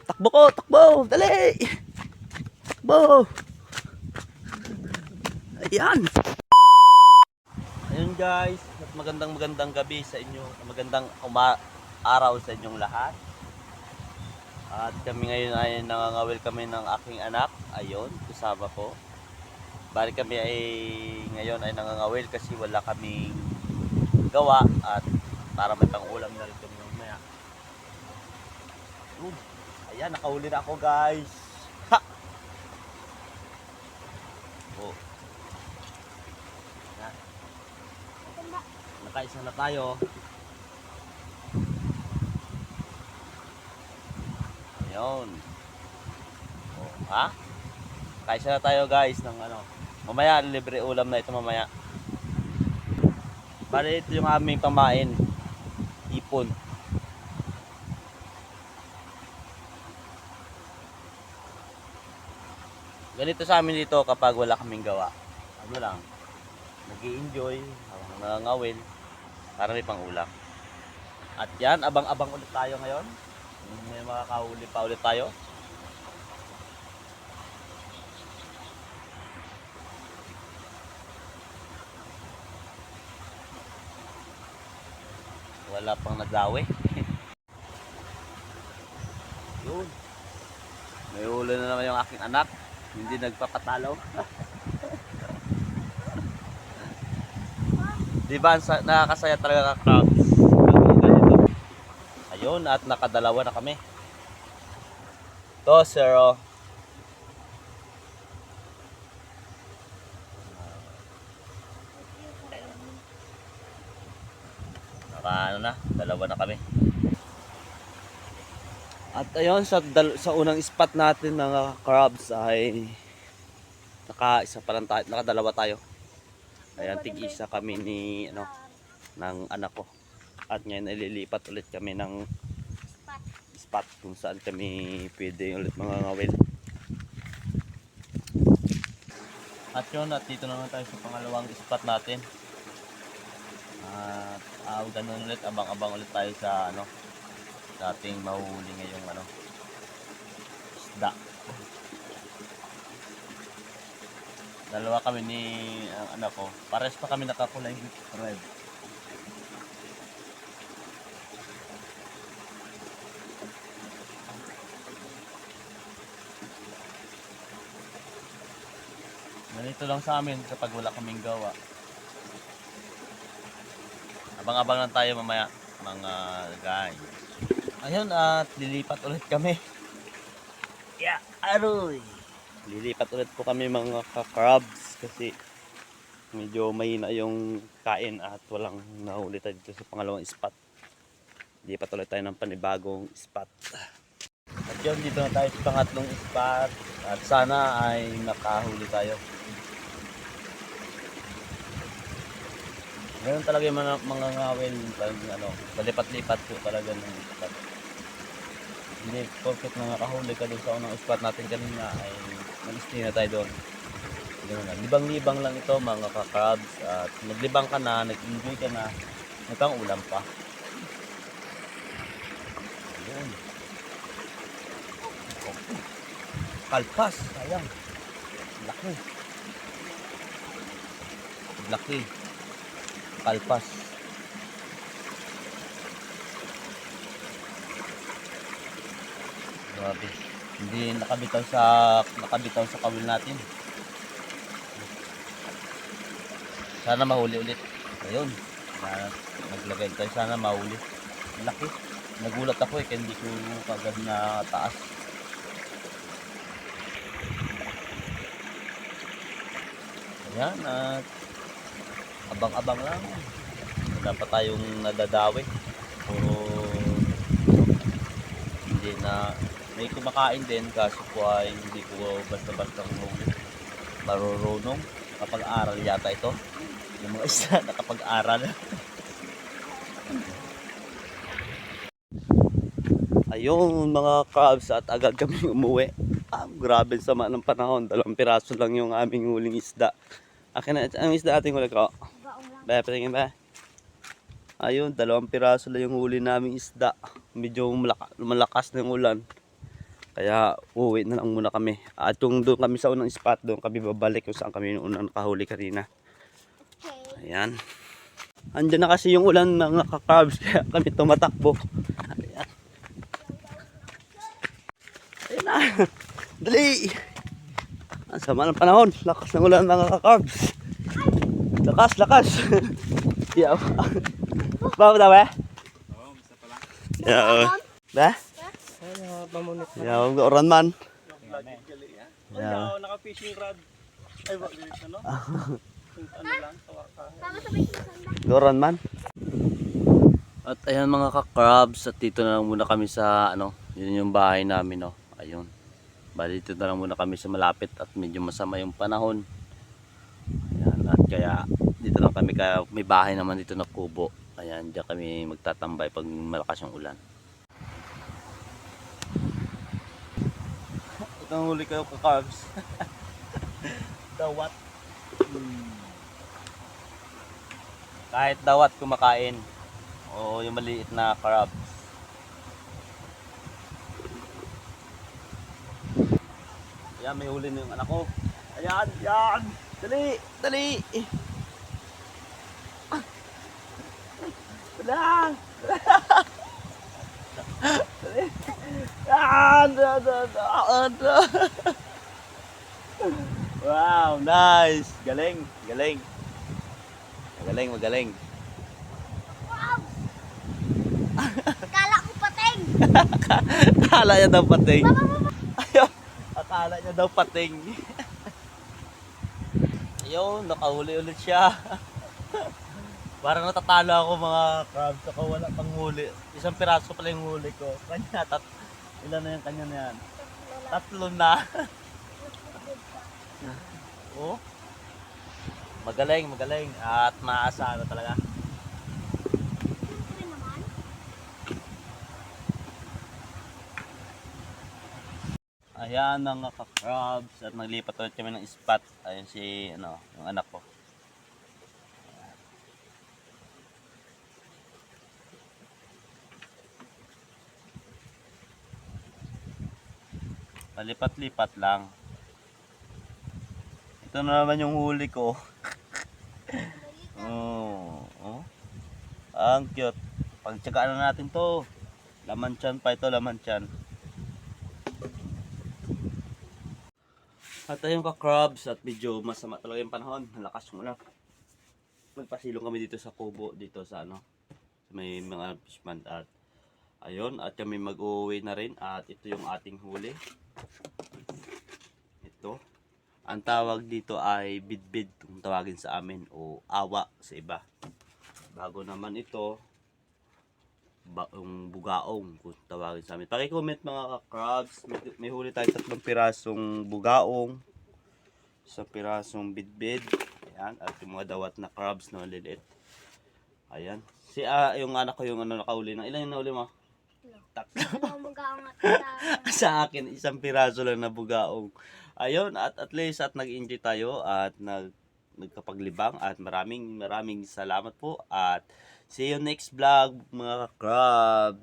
Takbo ko, takbo! Dali! Takbo! Ayan! Ayun guys, at magandang gabi sa inyo. Magandang araw sa inyong lahat. At kami ngayon ay nangangawil kami ng aking anak. Ayun, kasama ko. Bali kami ay ngayon ay nangangawil kasi wala kaming gawa at para may pang-ulam na rin kami mamaya. Ayan, nakahuli na ako guys. Ha! Oh. Ayan. Nakaisa na tayo. Ayun. Oh, ha? Kaisa na tayo guys ng ano. Mamaya libre ulam na ito mamaya. Bali ito yung aming pamain. Ipon. Ganito sa amin dito kapag wala kaming gawa. Ano lang, nag-i-enjoy, nangangawil, para may pang ulam. At yan, abang-abang ulit tayo ngayon. May makakahuli pa ulit tayo. Wala pang naglawi. Yun. May huli na naman yung aking anak. Hindi nagpapatalo. Diba nakakasaya talaga ka-crabs? Ayun, at nakadalawa na kami. To, zero. Ano na, dalawa na kami. At ayun, sa unang spot natin ng crabs ay naka-isa pa lang tayo, nakadalawa tayo. Ayan, tig-isa kami ng anak ko. At ngayon ililipat ulit kami ng spot kung saan kami pwede ulit mangangawil. At yun, at dito naman tayo sa pangalawang spot natin. At ganun ulit, abang-abang ulit tayo sa sa ating mahuhuli ngayong isda. Dalawa kami ni ang anak ko. Pares pa kami nakakulay red. Ganito lang sa amin kapag wala kaming gawa. Abang-abang lang tayo mamaya mga guys. Ayun, at lilipat ulit kami. Yeah, aroy! Lilipat ulit po kami mga ka-crabs kasi medyo mahina yung kain at walang nahuli tayo dito sa pangalawang spot. Lilipat ulit tayo ng panibagong spot. At yun, dito na tayo sa pangatlong spot at sana ay nakahuli tayo. Ganun talaga yung mga ngawin, palipat-lipat po talaga ng spot. Hindi perfect na nakahuli ka doon sa unang spot natin kanina ay mag-stay na tayo doon. Libang-libang lang ito mga ka-crabs at naglibang ka na, nag-enjoy ka na, may pang ulam pa. Ayun. Kalpas, sayang. Laki. Laki. Kalpas. Grabe. Hindi nakabitaw sa kawil natin. Sana mahuli ulit. Ayun. Naglagay tayo, sana mahuli. Laki. Nagulat ako kaya hindi ko kagad na taas. Ayan, at abang-abang lang. Wala pa tayong nadadawi. Puro hindi na may kumakain din kaso po ay hindi ko basta-basta marurunong. Kapag-aral yata ito. Yung mga isa nakapag-aral. Ayun mga crabs, at agad kami umuwi. Grabe sama ng panahon. 2 piraso lang yung aming huling isda. Akin na, ang isda ating huli ko. Ba, patingin ba? Ayun, 2 piraso lang yung huli naming isda. Medyo malakas na yung ulan. Kaya uwi na lang muna kami. At kung doon kami sa unang spot, doon kami babalik kung saan kami unang nakahuli kanina. Ayan. Andyan na kasi yung ulan mga ka-carbs, kaya kami tumatakbo. Ayan. Ayan na. Dali! Ang sama ng panahon. Lakas ng ulan mga ka-carbs. Lakas, lakas. Yaw. Bawa daw eh? Oo, basta pala. Yaw. Ba? Ano, pamunit na. Yaw, oran man. Yaw, naka-fishing rod. Ay, wag dito, no? Ano lang, tawa ka. Oran man. At ayan mga ka-crabs, at dito na lang muna kami sa ano, yun yung bahay namin, no. Ayun. Bali dito na lang muna kami sa malapit at medyo masama yung panahon. Ayan, at kaya dito lang kami, kaya may bahay naman dito na kubo. Ayan, diyan kami magtatambay pag malakas yung ulan. Ito ang huli kayo ka-carbs. Dawat. Kahit dawat kumakain. O yung maliit na crabs. Ayan, may huli na yung anak ko. Ayan, yan. Dali, dali. Dali. Dali. Yan. Wow, nice. Galing, galing. Magaling, magaling. Kala ko pating. Akala niya daw pating. Ayun, akala niya daw pating. Ayun, nakahuli ulit siya. Parang natatalo ako mga crabs, ako wala pang huli. Isang piraso pala yung huli ko. Kanya, ilan na yung kanya na yan? 3 na. Oh. Magaling, magaling. At maasa na talaga. Ayan ang ka-crabs at naglipat ulit kami ng spot. Ayun si ano, yung anak ko. Palipat-lipat lang. Ito na naman yung huli ko. Oh, oh. Ang cute. Pagtsagaan na natin to. Laman tiyan pa ito, laman tiyan. At ayun ka-crabs, at medyo masama talaga yung panahon. Malakas yung ulan. Magpasilong kami dito sa kubo, dito sa ano, may mga fishpond. At ayun, at kami mag-uwi na rin. At ito yung ating huli. Ito. Ang tawag dito ay bidbid, kung tawagin sa amin, o awa sa iba. Bago naman ito, yung bugaong, kung tawagin sa amin. Paki-comment mga ka-crabs, may huli tayo 3 pirasong bugaong, 1 pirasong bidbid, ayan, at yung mga dawat na crabs na maliliit. Ayan. Yung anak ko yung ano nakauli na. Ilan yung nauli mo? 3. Sa akin, 1 piraso lang na bugaong. Ayun, at least at nag-enjoy tayo at nagkapaglibang, at maraming salamat po, at see you next vlog mga crab.